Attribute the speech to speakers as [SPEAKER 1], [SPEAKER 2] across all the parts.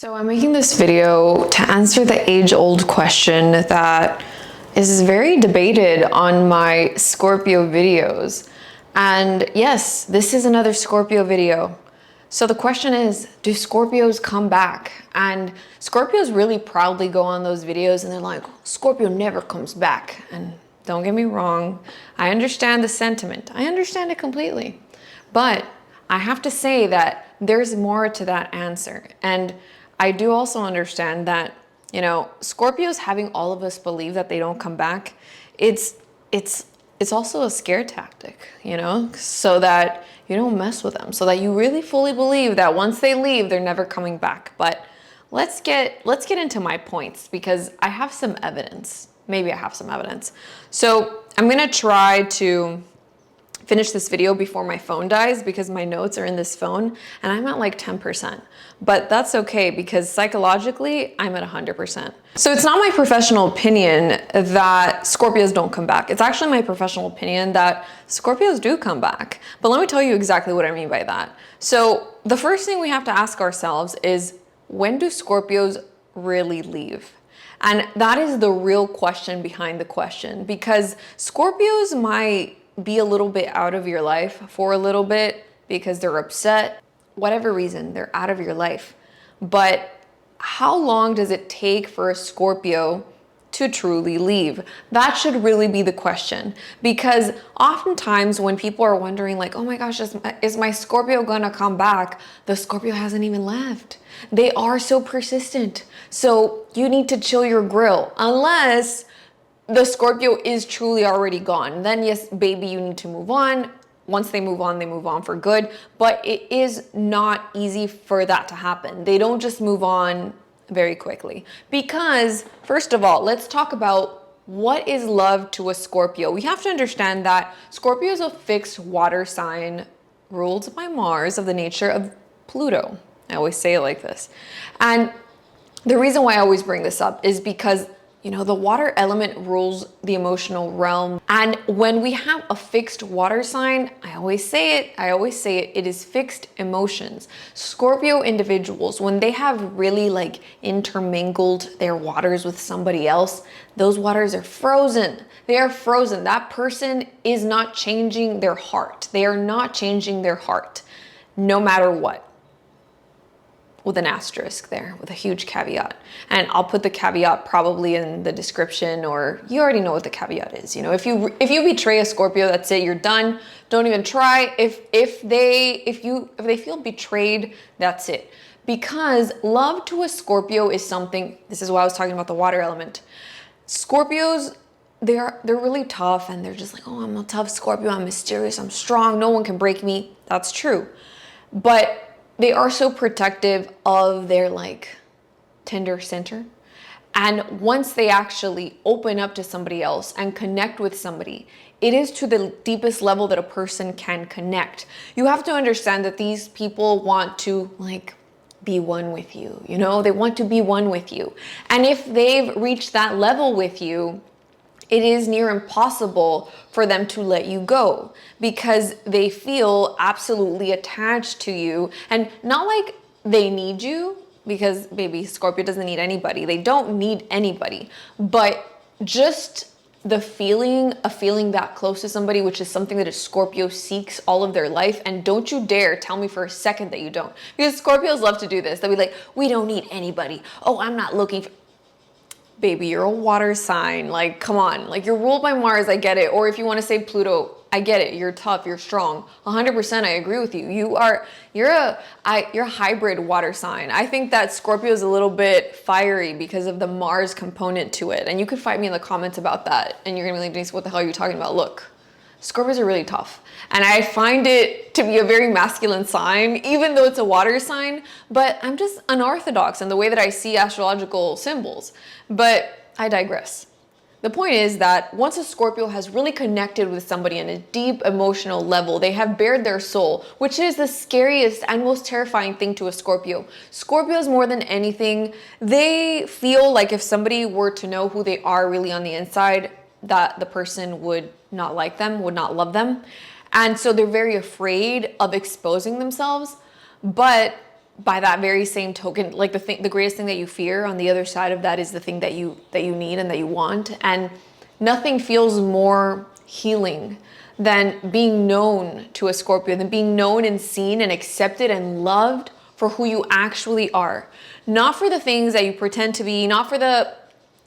[SPEAKER 1] So I'm making this video to answer the age-old question that is very debated on my Scorpio videos. And yes, this is another Scorpio video. So the question is, do Scorpios come back? And Scorpios really proudly go on those videos and they're like, Scorpio never comes back. And don't get me wrong, I understand the sentiment. I understand it completely. But I have to say that there's more to that answer. And I do also understand that, Scorpios having all of us believe that they don't come back, it's also a scare tactic, so that you don't mess with them, so that you really fully believe that once they leave, they're never coming back. But let's get into my points, because I have some evidence. Maybe I have some evidence. So I'm gonna try to finish this video before my phone dies, because my notes are in this phone and I'm at like 10%. But that's okay, because psychologically I'm at 100%. So it's not my professional opinion that Scorpios don't come back. It's actually my professional opinion that Scorpios do come back. But let me tell you exactly what I mean by that. So the first thing we have to ask ourselves is, when do Scorpios really leave? And that is the real question behind the question, because Scorpios might be a little bit out of your life for a little bit because they're upset, whatever reason, they're out of your life. But how long does it take for a Scorpio to truly leave? That should really be the question, because oftentimes when people are wondering like, oh my gosh, is my Scorpio gonna come back? The Scorpio hasn't even left. They are so persistent. So you need to chill your grill, unless the Scorpio is truly already gone. Then yes, baby, you need to move on. Once they move on for good. But it is not easy for that to happen. They don't just move on very quickly. Because first of all, let's talk about what is love to a Scorpio. We have to understand that Scorpio is a fixed water sign ruled by Mars, of the nature of Pluto. I always say it like this. And the reason why I always bring this up is because the water element rules the emotional realm. And when we have a fixed water sign, I always say it, it is fixed emotions. Scorpio individuals, when they have really intermingled their waters with somebody else, those waters are frozen. They are frozen. That person is not changing their heart. They are not changing their heart, no matter what. With an asterisk there, with a huge caveat. And I'll put the caveat probably in the description, or you already know what the caveat is. If you betray a Scorpio, that's it, you're done. Don't even try. If they feel betrayed, that's it. Because love to a Scorpio is something, this is why I was talking about the water element. Scorpios, they're really tough, and they're just like, oh, I'm a tough Scorpio, I'm mysterious, I'm strong, no one can break me. That's true. But they are so protective of their tender center. And once they actually open up to somebody else and connect with somebody, it is to the deepest level that a person can connect. You have to understand that these people want to be one with you. They want to be one with you. And if they've reached that level with you, it is near impossible for them to let you go, because they feel absolutely attached to you. And not like they need you, because baby, Scorpio doesn't need anybody. They don't need anybody. But just the feeling of feeling that close to somebody, which is something that a Scorpio seeks all of their life. And don't you dare tell me for a second that you don't. Because Scorpios love to do this. They'll be like, we don't need anybody. Oh, I'm not looking for... Baby, you're a water sign. Come on. You're ruled by Mars, I get it. Or if you want to say Pluto, I get it. You're tough, you're strong. 100% I agree with you. You're a hybrid water sign. I think that Scorpio is a little bit fiery because of the Mars component to it. And you could fight me in the comments about that. And you're going to be like, Denise, what the hell are you talking about? Look, Scorpios are really tough. And I find it to be a very masculine sign, even though it's a water sign, but I'm just unorthodox in the way that I see astrological symbols. But I digress. The point is that once a Scorpio has really connected with somebody on a deep emotional level, they have bared their soul, which is the scariest and most terrifying thing to a Scorpio. Scorpios, more than anything, they feel like if somebody were to know who they are really on the inside, that the person would not like them, would not love them. And so they're very afraid of exposing themselves. But by that very same token, like the greatest thing that you fear on the other side of that is the thing that you need and that you want. And nothing feels more healing than being known to a Scorpio, than being known and seen and accepted and loved for who you actually are. Not for the things that you pretend to be, not for the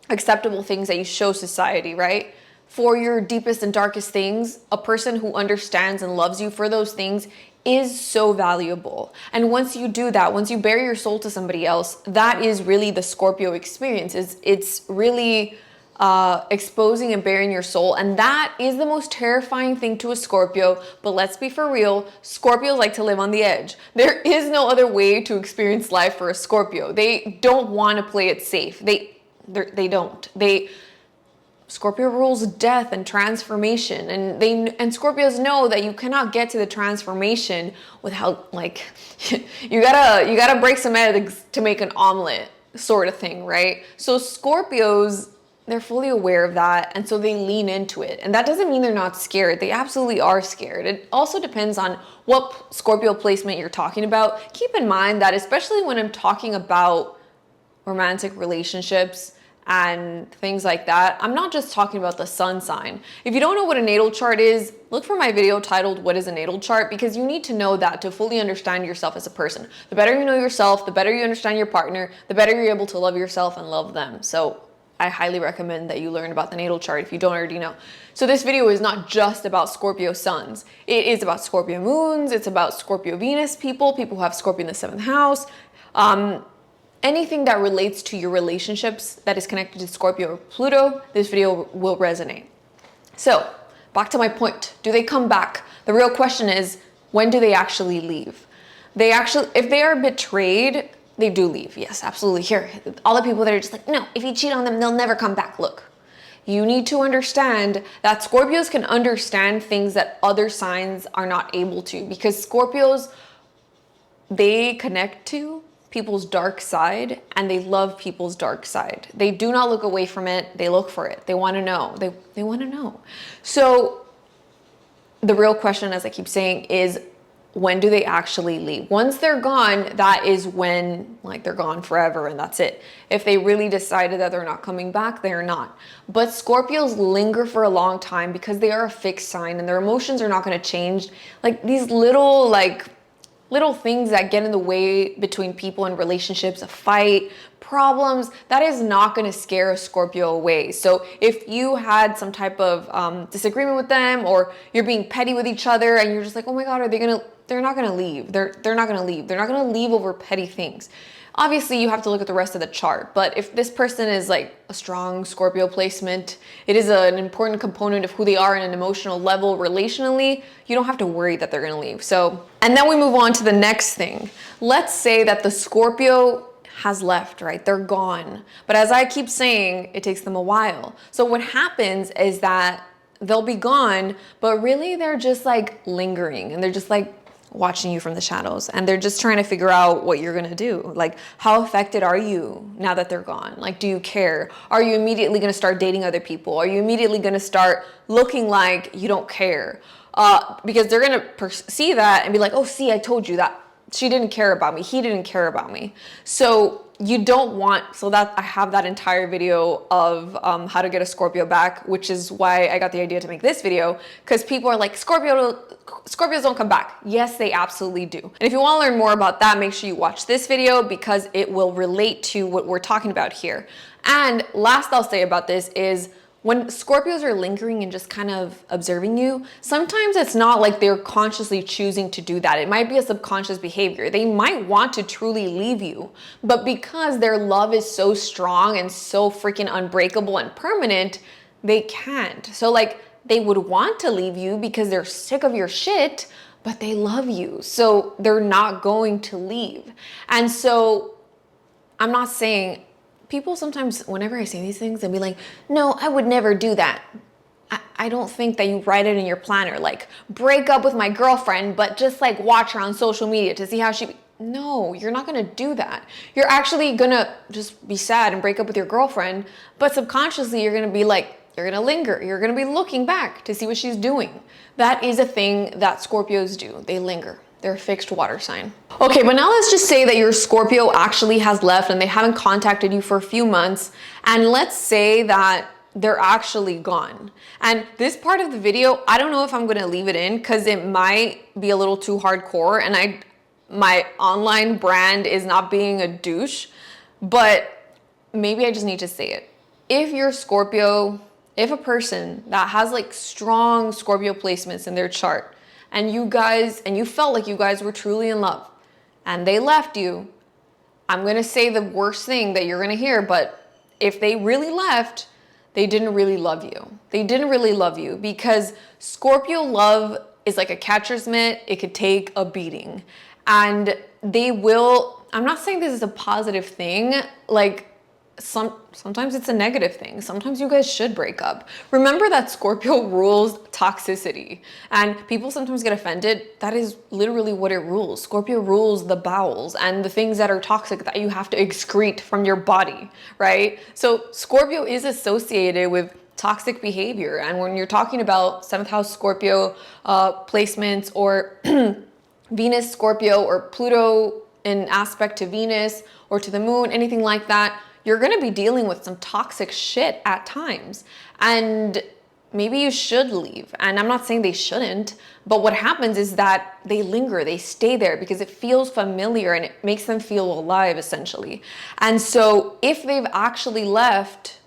[SPEAKER 1] acceptable things that you show society, right? For your deepest and darkest things, a person who understands and loves you for those things is so valuable. And once you do that, once you bare your soul to somebody else, that is really the Scorpio experience. It's really exposing and bearing your soul. And that is the most terrifying thing to a Scorpio. But let's be for real, Scorpios like to live on the edge. There is no other way to experience life for a Scorpio. They don't want to play it safe. They don't. Scorpio rules death and transformation, and Scorpios know that you cannot get to the transformation without, like, you gotta break some eggs to make an omelet, sort of thing, right? So Scorpios, they're fully aware of that, and so they lean into it. And that doesn't mean they're not scared. They absolutely are scared. It also depends on what Scorpio placement you're talking about. Keep in mind that, especially when I'm talking about romantic relationships and things like that, I'm not just talking about the sun sign. If you don't know what a natal chart is, look for my video titled "What is a Natal Chart?" because you need to know that to fully understand yourself as a person. The better you know yourself, the better you understand your partner, the better you're able to love yourself and love them. So I highly recommend that you learn about the natal chart if you don't already know. So this video is not just about Scorpio suns. It is about Scorpio moons. It's about Scorpio Venus people who have Scorpio in the 7th house. Anything that relates to your relationships that is connected to Scorpio or Pluto, this video will resonate. So back to my point, do they come back? The real question is, when do they actually leave? If they are betrayed, they do leave. Yes, absolutely. Here, all the people that are just like, no, if you cheat on them, they'll never come back. Look, you need to understand that Scorpios can understand things that other signs are not able to, because Scorpios, they connect to people's dark side and they love people's dark side. They do not look away from it. They look for it. They want to know. They want to know. So the real question, as I keep saying, is, when do they actually leave? Once they're gone, that is when, like, they're gone forever and that's it. If they really decided that they're not coming back, they're not. But Scorpios linger for a long time because they are a fixed sign and their emotions are not going to change. Like these little things that get in the way between people and relationships, a fight, problems, that is not going to scare a Scorpio away. So if you had some type of disagreement with them, or you're being petty with each other and you're just like, oh my God, they're not going to leave. They're not going to leave. They're not going to leave over petty things. Obviously, you have to look at the rest of the chart. But if this person is like a strong Scorpio placement, it is an important component of who they are in an emotional level relationally, you don't have to worry that they're going to leave. So, and then we move on to the next thing. Let's say that the Scorpio has left, right? They're gone. But as I keep saying, it takes them a while. So what happens is that they'll be gone, but really they're just like lingering, and they're just like watching you from the shadows, and they're just trying to figure out what you're gonna do. Like, how affected are you now that they're gone? Like, do you care? Are you immediately gonna start dating other people? Are you immediately gonna start looking like you don't care? Because they're gonna see that and be like, oh, see, I told you that she didn't care about me. He didn't care about me. So you don't want, so that I have that entire video of how to get a Scorpio back, which is why I got the idea to make this video, because people are like, Scorpios don't come back. Yes, they absolutely do. And if you want to learn more about that, make sure you watch this video because it will relate to what we're talking about here. And last I'll say about this is, when Scorpios are lingering and just kind of observing you, sometimes it's not like they're consciously choosing to do that. It might be a subconscious behavior. They might want to truly leave you, but because their love is so strong and so freaking unbreakable and permanent, they can't. So like, they would want to leave you because they're sick of your shit, but they love you. So they're not going to leave. And so I'm not saying, people sometimes, whenever I say these things, they'll be like, no, I would never do that. I don't think that you write it in your planner, like, break up with my girlfriend, but just like watch her on social media to see how she... No, you're not going to do that. You're actually going to just be sad and break up with your girlfriend, but subconsciously you're going to be like, you're going to linger. You're going to be looking back to see what she's doing. That is a thing that Scorpios do. They linger. they're a fixed water sign. Okay, but now let's just say that your Scorpio actually has left and they haven't contacted you for a few months. And let's say that they're actually gone. And this part of the video, I don't know if I'm gonna leave it in because it might be a little too hardcore, and my online brand is not being a douche, but maybe I just need to say it. If you're Scorpio, if a person that has like strong Scorpio placements in their chart, and you felt like you guys were truly in love and they left you, I'm gonna say the worst thing that you're gonna hear, but if they really left, they didn't really love you. They didn't really love you, because Scorpio love is like a catcher's mitt. It could take a beating, and they will, I'm not saying this is a positive thing, like sometimes it's a negative thing. Sometimes you guys should break up. Remember that Scorpio rules toxicity, and people sometimes get offended. That is literally what it rules. Scorpio rules the bowels and the things that are toxic that you have to excrete from your body, right? So Scorpio is associated with toxic behavior. And when you're talking about 7th house Scorpio placements, or Venus Scorpio, or Pluto in aspect to Venus or to the moon, anything like that, you're gonna be dealing with some toxic shit at times. And maybe you should leave. And I'm not saying they shouldn't, but what happens is that they linger, they stay there because it feels familiar and it makes them feel alive, essentially. And so if they've actually left,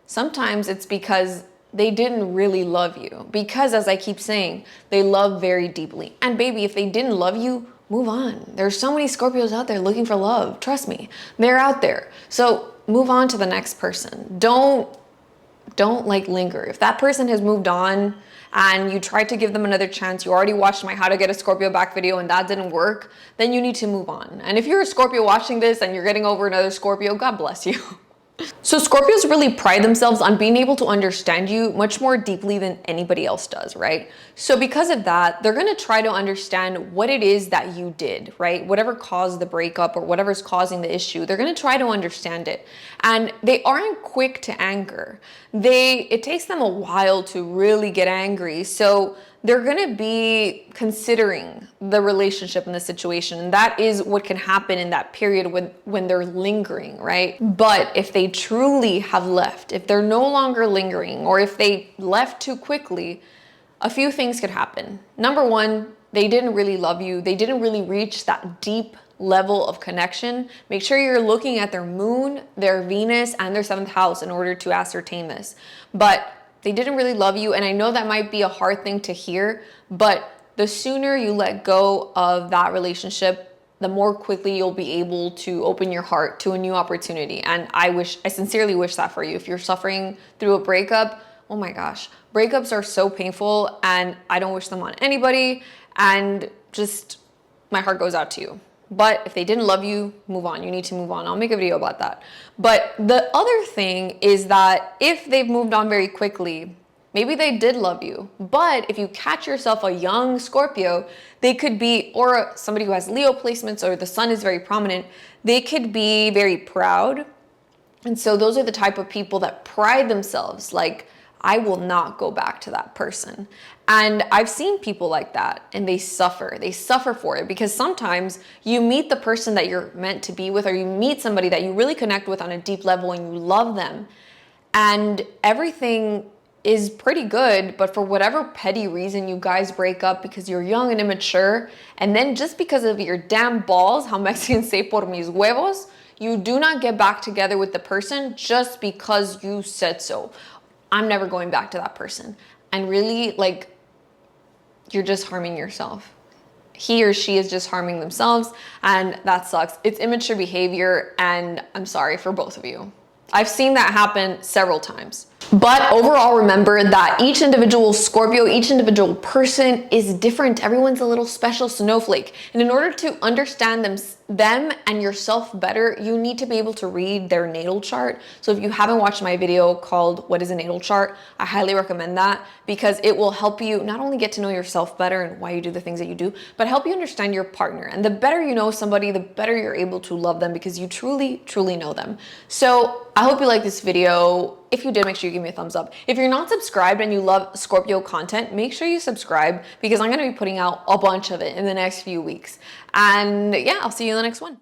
[SPEAKER 1] sometimes it's because they didn't really love you. Because, as I keep saying, they love very deeply. And baby, if they didn't love you, move on. There's so many Scorpios out there looking for love. Trust me, they're out there. So move on to the next person. Don't like linger. If that person has moved on and you tried to give them another chance, you already watched my How to Get a Scorpio Back video and that didn't work, then you need to move on. And if you're a Scorpio watching this and you're getting over another Scorpio, God bless you. So Scorpios really pride themselves on being able to understand you much more deeply than anybody else does, right? So because of that, they're gonna try to understand what it is that you did, right? Whatever caused the breakup or whatever's causing the issue, they're gonna try to understand it. And they aren't quick to anger. It takes them a while to really get angry. So they're gonna be considering the relationship and the situation. And that is what can happen in that period when they're lingering, right? But if they truly have left, if they're no longer lingering, or if they left too quickly, a few things could happen. Number one, they didn't really love you. They didn't really reach that deep level of connection. Make sure you're looking at their moon, their Venus, and their 7th house in order to ascertain this. But they didn't really love you. And I know that might be a hard thing to hear, but the sooner you let go of that relationship, the more quickly you'll be able to open your heart to a new opportunity. And I sincerely wish that for you. If you're suffering through a breakup, oh my gosh, breakups are so painful and I don't wish them on anybody. And just my heart goes out to you. But if they didn't love you, move on. You need to move on. I'll make a video about that. But the other thing is that if they've moved on very quickly, maybe they did love you. But if you catch yourself a young Scorpio, they could be, or somebody who has Leo placements, or the sun is very prominent, they could be very proud. And so those are the type of people that pride themselves, like, I will not go back to that person. And I've seen people like that, and they suffer for it, because sometimes you meet the person that you're meant to be with, or you meet somebody that you really connect with on a deep level and you love them, and everything is pretty good, but for whatever petty reason you guys break up because you're young and immature, and then just because of your damn balls, how Mexicans say por mis huevos, you do not get back together with the person just because you said so. I'm never going back to that person. And really, like, you're just harming yourself. He or she is just harming themselves, and that sucks. It's immature behavior, and I'm sorry for both of you. I've seen that happen several times. But overall, remember that each individual Scorpio, each individual person is different. Everyone's a little special snowflake. And in order to understand them and yourself better, you need to be able to read their natal chart. So if you haven't watched my video called What is a Natal Chart, I highly recommend that, because it will help you not only get to know yourself better and why you do the things that you do, but help you understand your partner. And the better you know somebody, the better you're able to love them, because you truly, truly know them. So I hope you like this video. If you did, make sure you give me a thumbs up. If you're not subscribed and you love Scorpio content, make sure you subscribe because I'm going to be putting out a bunch of it in the next few weeks. And yeah, I'll see you in the next one.